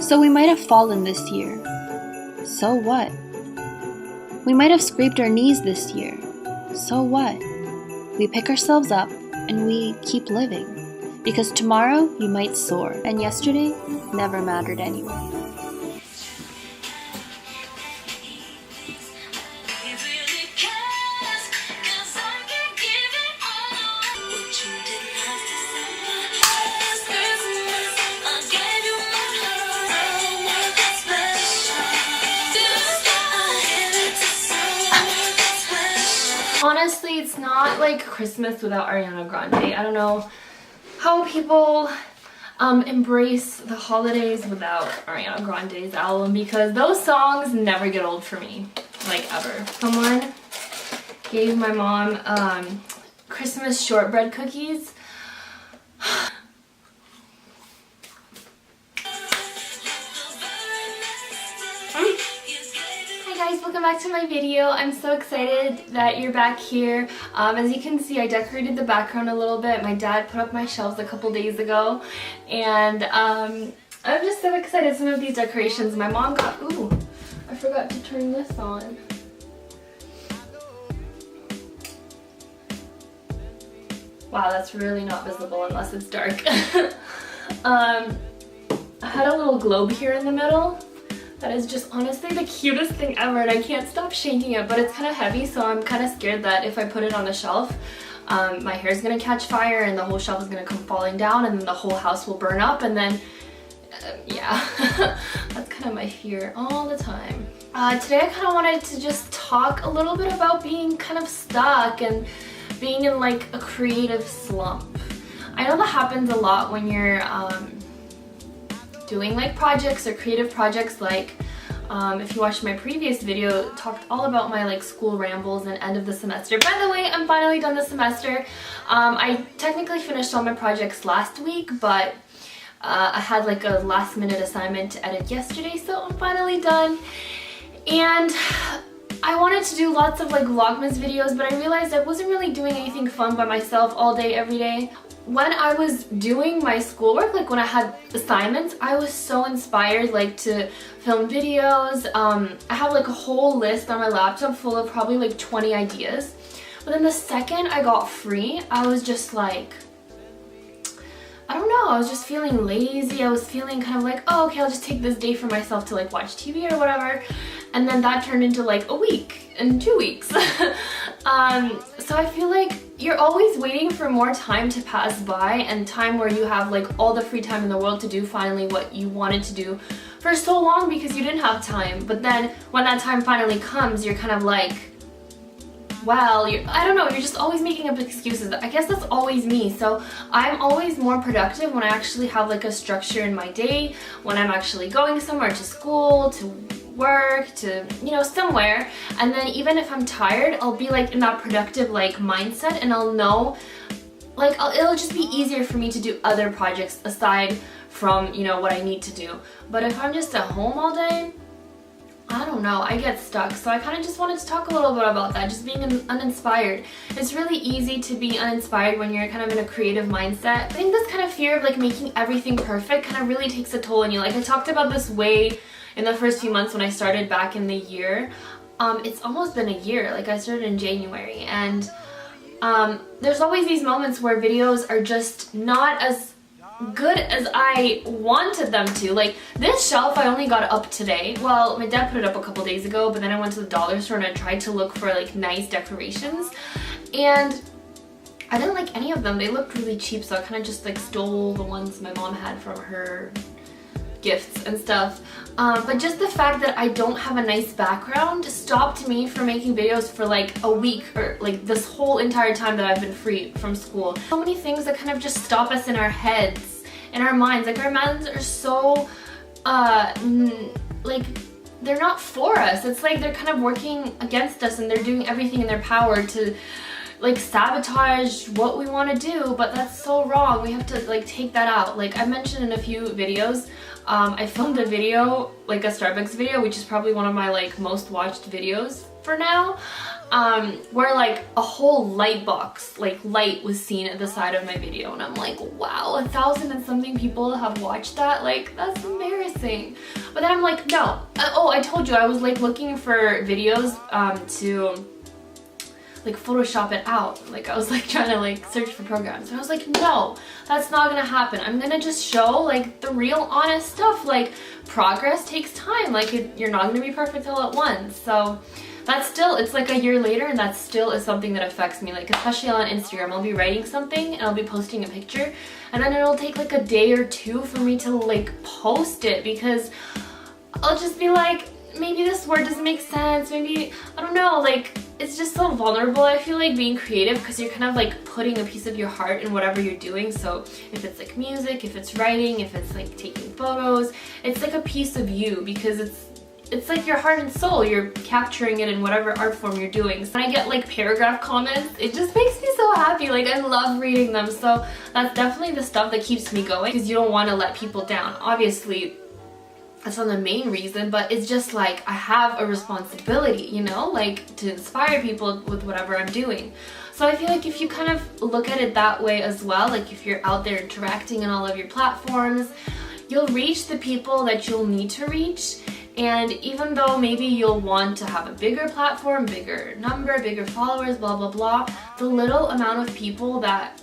So we might have fallen this year. So what? We might have scraped our knees this year. So what? We pick ourselves up and we keep living. Because tomorrow you might soar, and yesterday never mattered anyway. Honestly, it's not like Christmas without Ariana Grande. I don't know how people embrace the holidays without Ariana Grande's album, because those songs never get old for me, like ever. Someone gave my mom Christmas shortbread cookies. Welcome back to my video. I'm so excited that you're back here. As you can see, I decorated the background a little bit. My dad put up my shelves a couple days ago, and I'm just so excited. Some of these decorations my mom got. Ooh, I forgot to turn this on. Wow, that's really not visible unless it's dark. I had a little globe here in the middle. That is just honestly the cutest thing ever, and I can't stop shaking it, but it's kind of heavy, so I'm kind of scared that if I put it on a shelf, my hair is going to catch fire and the whole shelf is going to come falling down, and then the whole house will burn up, and then, yeah, that's kind of my fear all the time. Today I kind of wanted to just talk a little bit about being kind of stuck and being in like a creative slump. I know that happens a lot when you're doing like projects or creative projects, like if you watched my previous video, talked all about my like school rambles and end of the semester. By the way, I'm finally done the semester. I technically finished all my projects last week, but I had like a last minute assignment to edit yesterday, so I'm finally done. And I wanted to do lots of like vlogmas videos, but I realized I wasn't really doing anything fun by myself all day every day. When I was doing my schoolwork, like when I had assignments, I was so inspired like to film videos. I have like a whole list on my laptop full of probably like 20 ideas. But then the second I got free, I was just like, I don't know, I was just feeling lazy. I was feeling kind of like, oh, okay, I'll just take this day for myself to like watch TV or whatever. And then that turned into like a week and 2 weeks. So I feel like you're always waiting for more time to pass by, and time where you have like all the free time in the world to do finally what you wanted to do for so long because you didn't have time. But then when that time finally comes, you're kind of like, well, I don't know, you're just always making up excuses. I guess that's always me. So I'm always more productive when I actually have like a structure in my day, when I'm actually going somewhere, to school, to work, to, you know, somewhere. And then even if I'm tired, I'll be like in that productive like mindset, and I'll know like it'll just be easier for me to do other projects aside from, you know, what I need to do. But if I'm just at home all day, I don't know, I get stuck. So I kind of just wanted to talk a little bit about that, just being uninspired. It's really easy to be uninspired when you're kind of in a creative mindset. I think this kind of fear of like making everything perfect kind of really takes a toll on you. Like I talked about this way in the first few months when I started back in the year. It's almost been a year, like I started in January, and there's always these moments where videos are just not as good as I wanted them to. Like this shelf I only got up today. Well, my dad put it up a couple days ago, but then I went to the dollar store and I tried to look for like nice decorations, and I didn't like any of them. They looked really cheap, so I kind of just like stole the ones my mom had from her gifts and stuff. But just the fact that I don't have a nice background stopped me from making videos for like a week, or like this whole entire time that I've been free from school. So many things that kind of just stop us in our heads, in our minds. Like our minds are so like they're not for us. It's like they're kind of working against us, and they're doing everything in their power to like sabotage what we want to do, but that's so wrong. We have to like take that out. Like I mentioned in a few videos, I filmed a video, like a Starbucks video, which is probably one of my like most watched videos for now, where like a whole light box, like light, was seen at the side of my video, and I'm like, wow, 1,000 and something people have watched that. Like, that's embarrassing. But then I'm like, no. Oh, I told you I was like looking for videos to like Photoshop it out. Like I was like trying to like search for programs, and I was like, no, that's not gonna happen. I'm gonna just show like the real honest stuff. Like, progress takes time. Like you're not gonna be perfect all at once. So that's still, it's like a year later, and that still is something that affects me. Like, especially on Instagram, I'll be writing something and I'll be posting a picture, and then it'll take like a day or two for me to like post it, because I'll just be like, maybe this word doesn't make sense, maybe, I don't know, like, it's just so vulnerable. I feel like being creative, because you're kind of like putting a piece of your heart in whatever you're doing. So if it's like music, if it's writing, if it's like taking photos, it's like a piece of you, because it's like your heart and soul. You're capturing it in whatever art form you're doing. So when I get like paragraph comments, it just makes me so happy. Like, I love reading them. So that's definitely the stuff that keeps me going, because you don't want to let people down. Obviously, that's not the main reason, but it's just like I have a responsibility, you know, like to inspire people with whatever I'm doing. So I feel like if you kind of look at it that way as well, like if you're out there interacting on all of your platforms, you'll reach the people that you'll need to reach. And even though maybe you'll want to have a bigger platform, bigger number, bigger followers, blah, blah, blah, the little amount of people that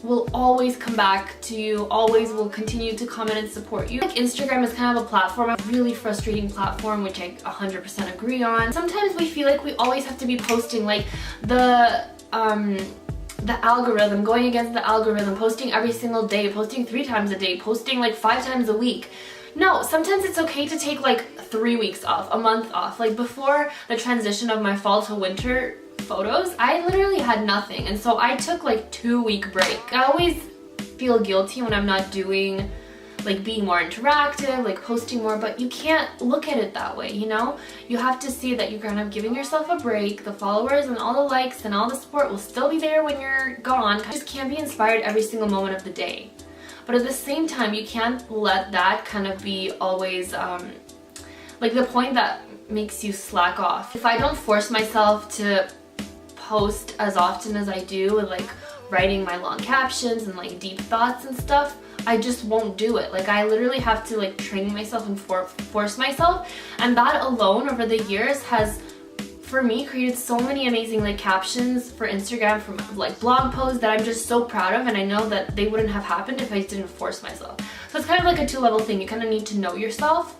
will always come back to you, always will continue to comment and support you. Like, Instagram is kind of a platform, a really frustrating platform, which I 100% agree on. Sometimes we feel like we always have to be posting, like the algorithm, going against the algorithm, posting every single day, posting 3 times a day, posting like 5 times a week. No, sometimes it's okay to take like 3 weeks off, a month off. Like, before the transition of my fall to winter photos, I literally had nothing, and so I took like 2-week break. I always feel guilty when I'm not doing, like, being more interactive, like posting more, but you can't look at it that way, you know? You have to see that you're kind of giving yourself a break. The followers and all the likes and all the support will still be there when you're gone. You just can't be inspired every single moment of the day. But at the same time, you can't let that kind of be always like the point that makes you slack off. If I don't force myself to post as often as I do, with like writing my long captions and like deep thoughts and stuff, I just won't do it. Like, I literally have to like train myself and force myself, and that alone over the years has, for me, created so many amazing like captions for Instagram, from like blog posts that I'm just so proud of, and I know that they wouldn't have happened if I didn't force myself. So it's kind of like a 2-level thing. You kind of need to know yourself.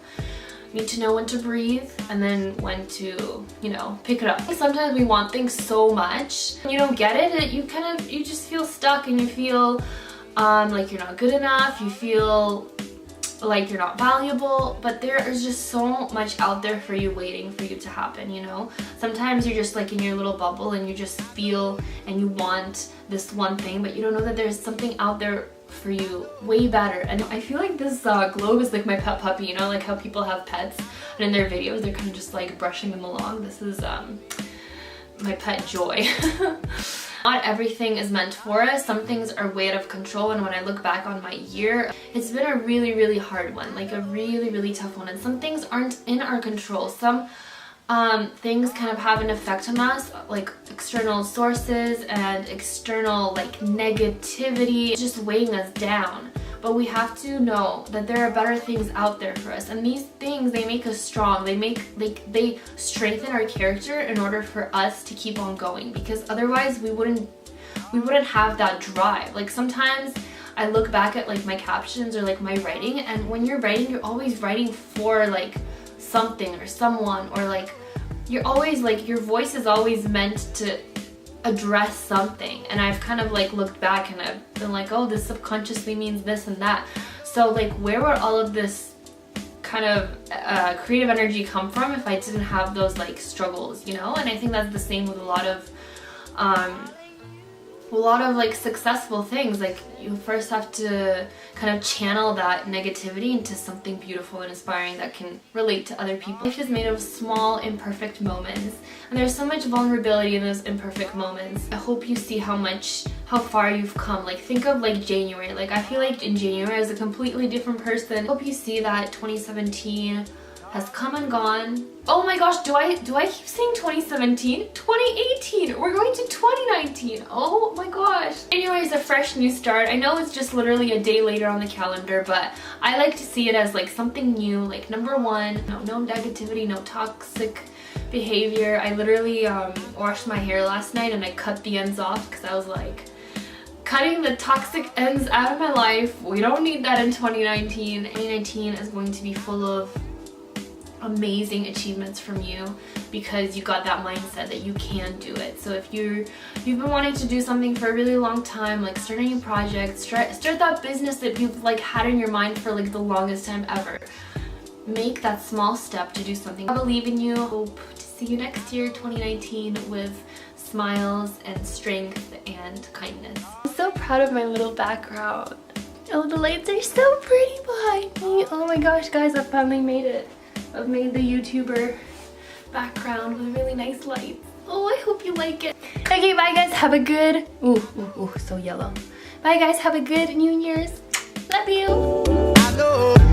You need to know when to breathe, and then when to, you know, pick it up. Sometimes we want things so much, and you don't get it, you just feel stuck, and you feel like you're not good enough, you feel like you're not valuable, but there is just so much out there for you, waiting for you to happen, you know? Sometimes you're just like in your little bubble, and you just feel and you want this one thing, but you don't know that there's something out there for you way better. And I feel like this globe is like my pet puppy, you know, like how people have pets and in their videos they're kind of just like brushing them along. This is my pet Joy. Not everything is meant for us. Some things are way out of control, and when I look back on my year, it's been a really, really hard one, like a really, really tough one, and some things aren't in our control. Some things kind of have an effect on us, like external sources and external like negativity just weighing us down. But we have to know that there are better things out there for us, and these things, they make us strong. They strengthen our character in order for us to keep on going, because otherwise we wouldn't have that drive. Like, sometimes I look back at like my captions or like my writing, and when you're writing, you're always writing for like something or someone, or like you're always like, your voice is always meant to address something. And I've kind of like looked back and I've been like, oh, this subconsciously means this and that. So like, where would all of this kind of creative energy come from if I didn't have those like struggles, you know? And I think that's the same with a lot of like successful things. Like, you first have to kind of channel that negativity into something beautiful and inspiring that can relate to other people. Life is made of small, imperfect moments, and there's so much vulnerability in those imperfect moments. I hope you see how far you've come. Like, think of like January. Like, I feel like in January I was a completely different person. I hope you see that 2017 has come and gone. Oh my gosh, do I keep saying 2017? 2018! We're going to 2019! Oh my gosh. Anyways, a fresh new start. I know it's just literally a day later on the calendar, but I like to see it as like something new. Like number one, no negativity, no toxic behavior. I literally washed my hair last night and I cut the ends off because I was like, cutting the toxic ends out of my life. We don't need that in 2019. 2019 is going to be full of amazing achievements from you because you got that mindset that you can do it. So if you've been wanting to do something for a really long time, like start a new project, start that business that you've like had in your mind for like the longest time ever, make that small step to do something. I believe in you. Hope to see you next year, 2019, with smiles and strength and kindness. I'm so proud of my little background. Oh, the lights are so pretty behind me. Oh my gosh, guys, I finally made it. I've made the YouTuber background with really nice lights. Oh, I hope you like it. Okay, bye guys, have a good, ooh, so yellow. Bye guys, have a good New Year's. Love you.